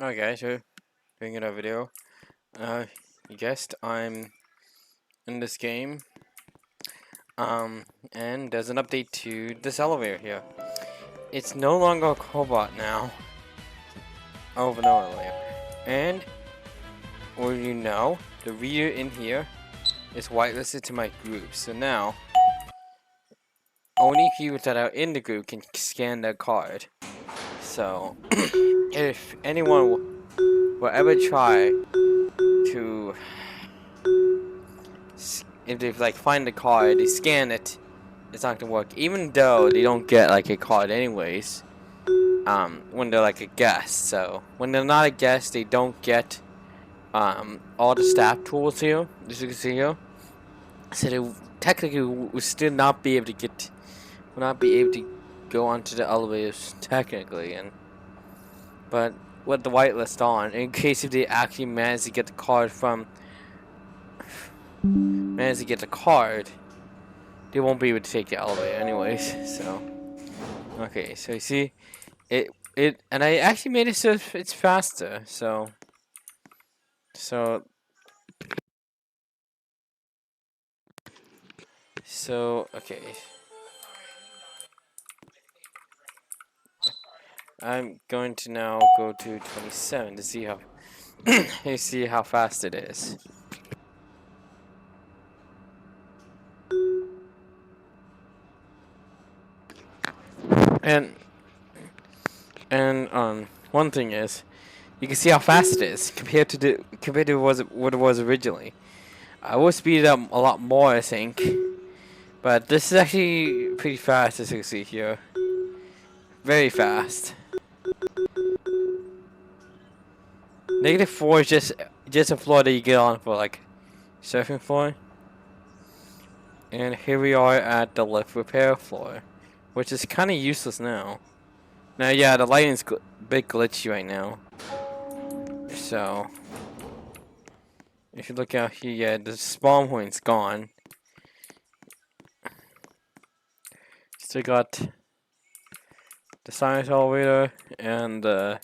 Alright guys, so doing another video. You guessed I'm in this game. And there's an update to this elevator here. It's no longer a cobot now. Over no elevator. And what you know, the reader in here is whitelisted to my group. So now only people that are in the group can scan their card. So if anyone will ever try to if they like find the card, they scan it, it's not gonna work. Even though they don't get like a card anyways. When they're like a guest. So when they're not a guest, they don't get all the staff tools here, as you can see here. So they technically will still not be able to go onto the elevators technically, but with the whitelist on, in case if they actually manage to get the card they won't be able to take the elevator anyways. So okay, so you see it and I actually made it so it's faster. So okay, I'm going to now go to 27 to see how you see how fast it is. And one thing is, you can see how fast it is compared to what it was originally. I will speed it up a lot more, I think, but this is actually pretty fast, as you can see here. Very fast. -4 is just a floor that you get on for like surfing floor. And here we are at the lift repair floor, which is kind of useless now. Now, yeah, the lighting's a bit glitchy right now. So, if you look out here, yeah, the spawn point's gone. Still got the science elevator and the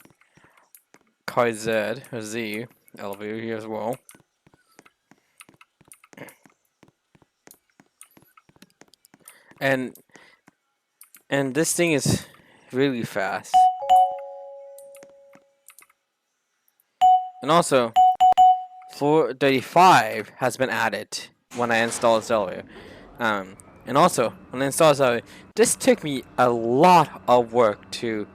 car Z or Z elevator here as well. And this thing is really fast. And also, floor 35 has been added when I installed this elevator. And also, when I installed this elevator, this took me a lot of work to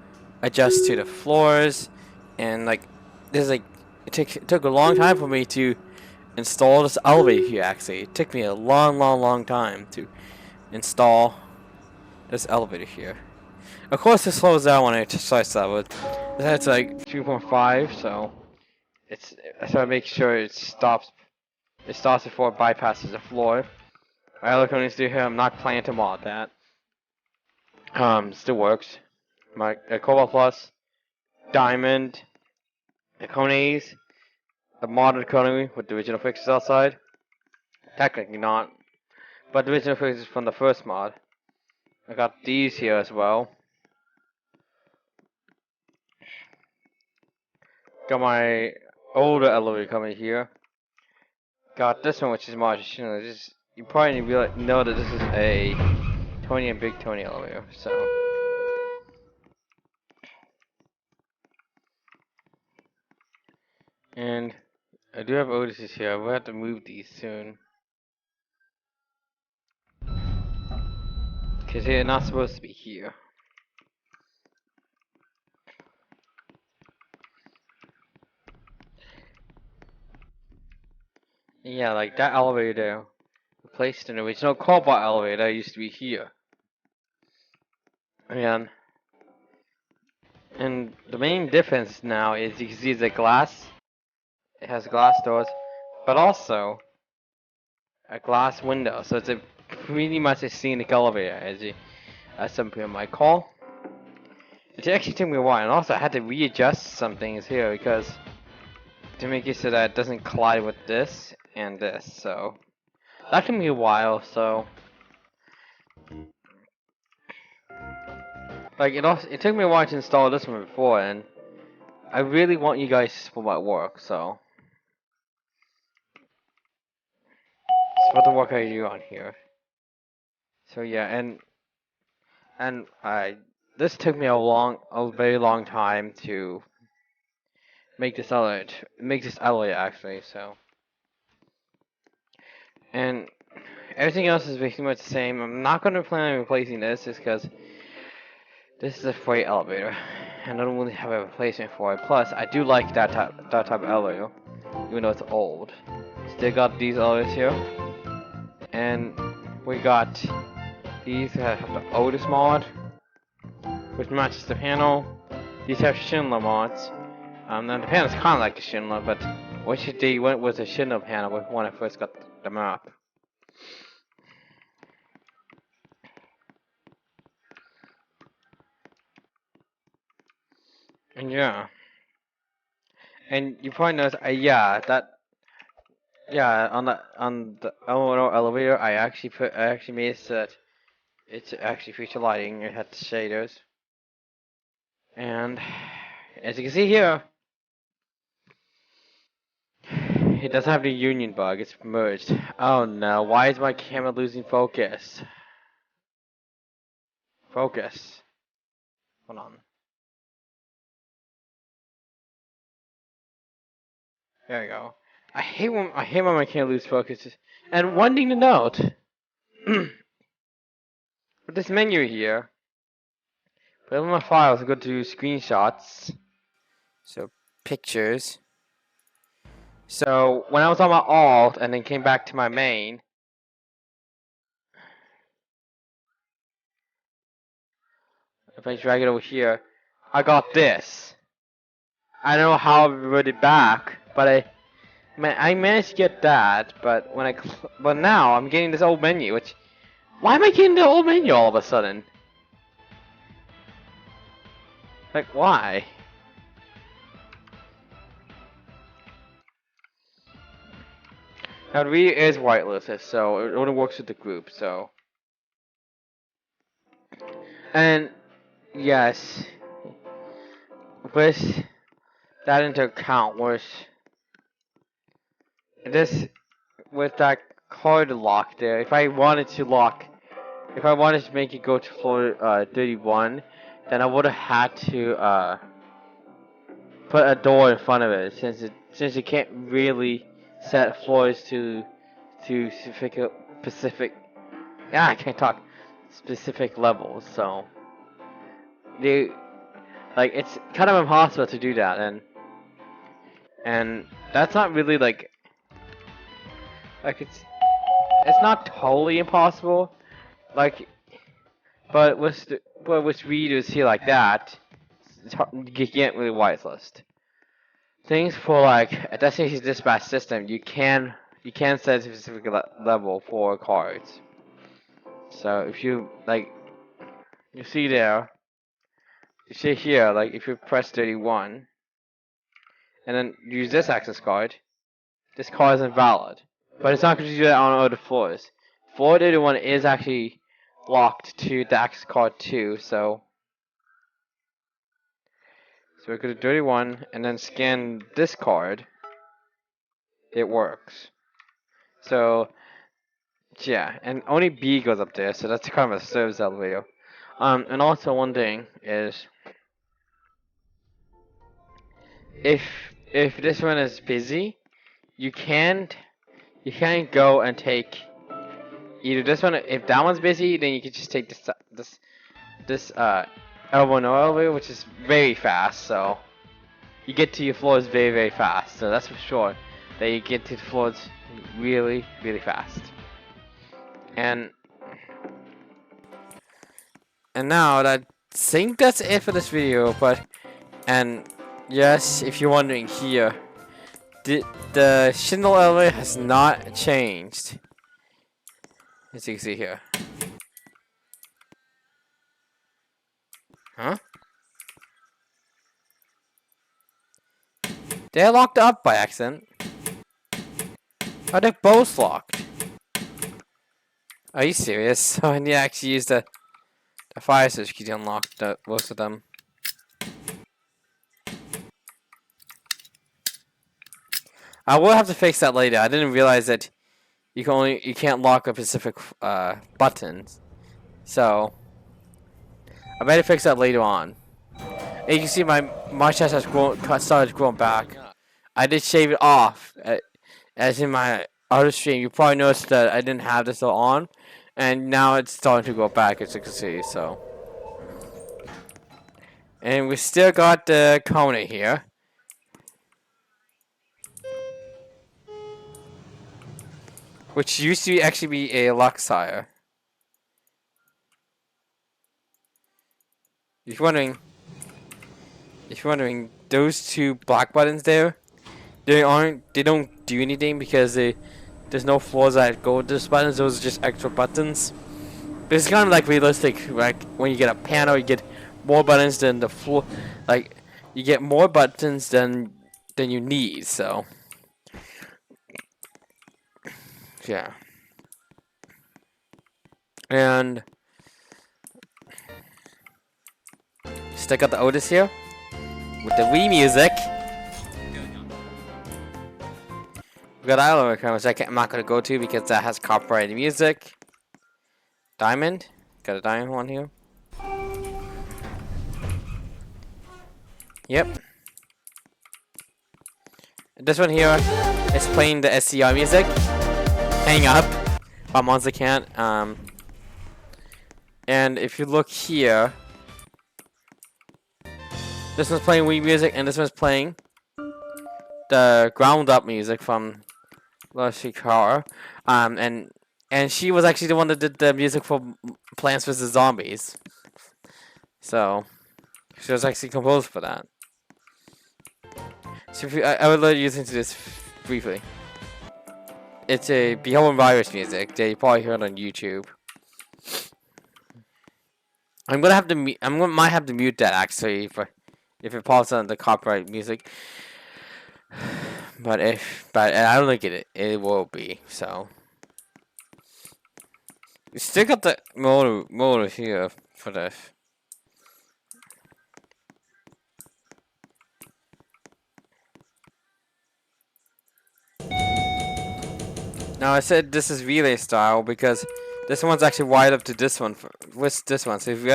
adjust to the floors, and like, it took a long time for me to install this elevator here. Actually, it took me a long time to install this elevator here. Of course, it slows down when I start level. That's like 2.5, so I make sure it stops. It stops before it bypasses the floor. I look on this here. I'm not planning to mod that. Still works. My Cobalt Plus, Diamond, Icones, the modded economy with the original fixes outside. Technically not, but the original fixes from the first mod. I got these here as well. Got my older elevator coming here. Got this one, which is modded. You probably know that this is a Tony and Big Tony elevator. So. And I do have Otis's here. I will have to move these soon. Because they're not supposed to be here. Yeah, like that elevator replaced an original cobalt elevator that used to be here. And the main difference now is you can see the glass. It has glass doors, but also a glass window. So it's pretty much a scenic elevator, as some people might call. It actually took me a while, and also I had to readjust some things here because to make it so that it doesn't collide with this and this. So that took me a while. So like it took me a while to install this one before, and I really want you guys to support my work, so support the work I do on here. So yeah, and this took me a very long time to make this elevator actually. So and everything else is basically much the same. I'm not going to plan on replacing this just because this is a freight elevator, and I don't really have a replacement for it. Plus, I do like that type of elevator, even though it's old. Still got these elevators here, and we got these that have the Otis mod, which matches the panel. These have Schindler mods. Now the panel's kind of like a Schindler, but what they went with a Schindler panel when I first got the map. And yeah. And you probably noticed, on the elevator, I actually made it so that it's actually feature lighting. It had the shaders, and as you can see here, it doesn't have the union bug. It's merged. Oh no! Why is my camera losing focus? Focus. Hold on. There we go. I hate when my camera loses focus. And one thing to note, with this menu here, put in my files, go to screenshots. So pictures. So when I was on my alt and then came back to my main, if I drag it over here, I got this. I don't know how I reverted it back, but I managed to get that. But but now I'm getting this old menu. Which, why am I getting the old menu all of a sudden? Like why? Now the reader is whitelisted, so it only works with the group. So, and yes, with that into account, was this with that card lock there. If I wanted to make it go to floor 31, then I would have had to put a door in front of it, since it can't really set floors to specific. Yeah, I can't talk specific levels. So it's kind of impossible to do that, and that's not really like it's not totally impossible, like, but with readers here like that, you can't really whitelist things for like a destination dispatch system. You can set a specific level for cards. So if you you see there, you see here, like if you press 31 and then use this access card, this card is invalid. But it's not going to do that on other floors. Floor 31 is actually locked to the access card too, so we go to 31 and then scan this card. It works. So yeah, and only B goes up there, so that's kind of a service elevator. And also one thing is, if this one is busy, you can't go and take either this one. If that one's busy, then you can just take this L1 elevator, which is very fast. So you get to your floors very, very fast. So that's for sure, that you get to the floors really, really fast. And now I think that's it for this video. And yes, if you're wondering here, the Schindler elevator has not changed, as you can see here. Huh? They're locked up by accident. Oh, they're both locked. Are you serious? So I need to actually use the fire switch key to unlock most of them. I will have to fix that later. I didn't realize that you can't lock a specific buttons. So I better fix that later on. And you can see my mustache has started growing back. I did shave it off, as in my other stream. You probably noticed that I didn't have this on, and now it's starting to grow back, as you can see. So, and we still got the Kona here. Which used to actually be a Luxire. If you're wondering, those two black buttons there, they don't do anything because there's no flaws that go with those buttons. Those are just extra buttons. But it's kind of like realistic. Like when you get a piano, you get more buttons than the floor. Like you get more buttons than you need. So yeah. And stick out the Otis here with the Wii music. We got Island Requirements I'm not going to go to because that has copyrighted music. Diamond. Got a diamond one here. Yep. This one here is playing the SCR music. Hang up by Monster Can't. And if you look here, this one's playing Wii music, and this one's playing the ground up music from Lashikar. And she was actually the one that did the music for Plants vs Zombies. So she was actually composed for that. So if I would let you listen to this briefly. It's a Behold Virus music that you probably heard on YouTube. I'm gonna have to might have to mute that actually if it pops on the copyright music. But I don't think it will be, so. You still got the motor here for this. Now I said this is relay style because this one's actually wired up to this one. With this one, so if we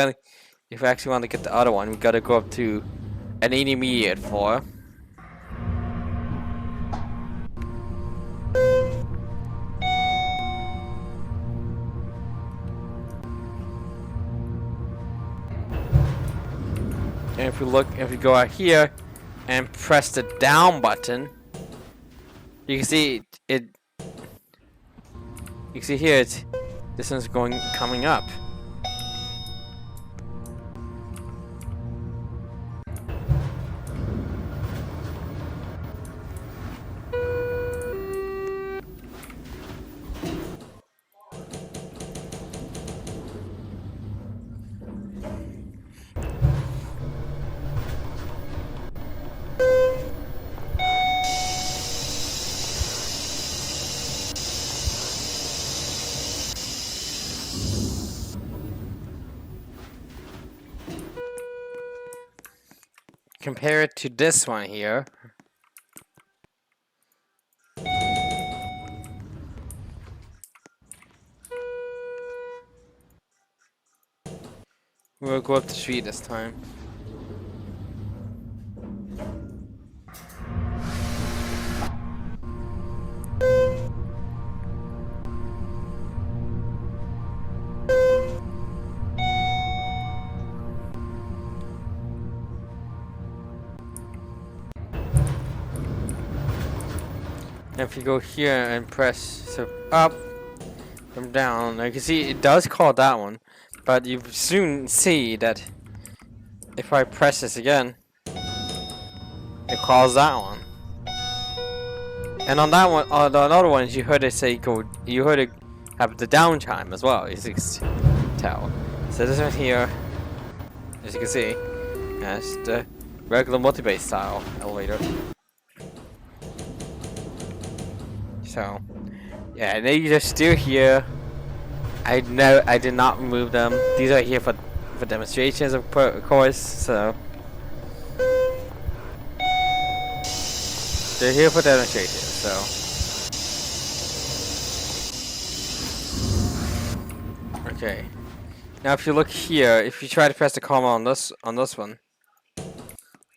actually want to get the other one, we gotta go up to an intermediate floor. And if we go out here and press the down button, you can see it. You can see here this one's coming up. Compare it to this one here. We'll go up the street this time. If you go here and press up from down, you can see it does call that one, but you soon see that if I press this again, it calls that one. And on that one, on the other ones, you heard it say go. You heard it have the down chime as well. As you can tell. So this one here, as you can see, has the regular multi-base style elevator. So, yeah, they're still here. I did not remove them. These are here for demonstrations, of course. So, They're here for demonstration, so. Okay. Now if you look here, if you try to press the comma on this one,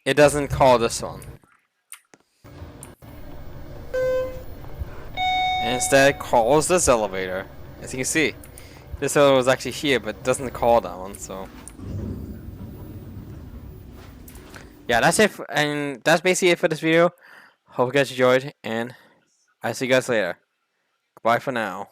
it doesn't call this one. And instead it calls this elevator. As you can see. This elevator was actually here, but it doesn't call that one, so. Yeah, that's it, and that's basically it for this video. Hope you guys enjoyed, and I'll see you guys later. Bye for now.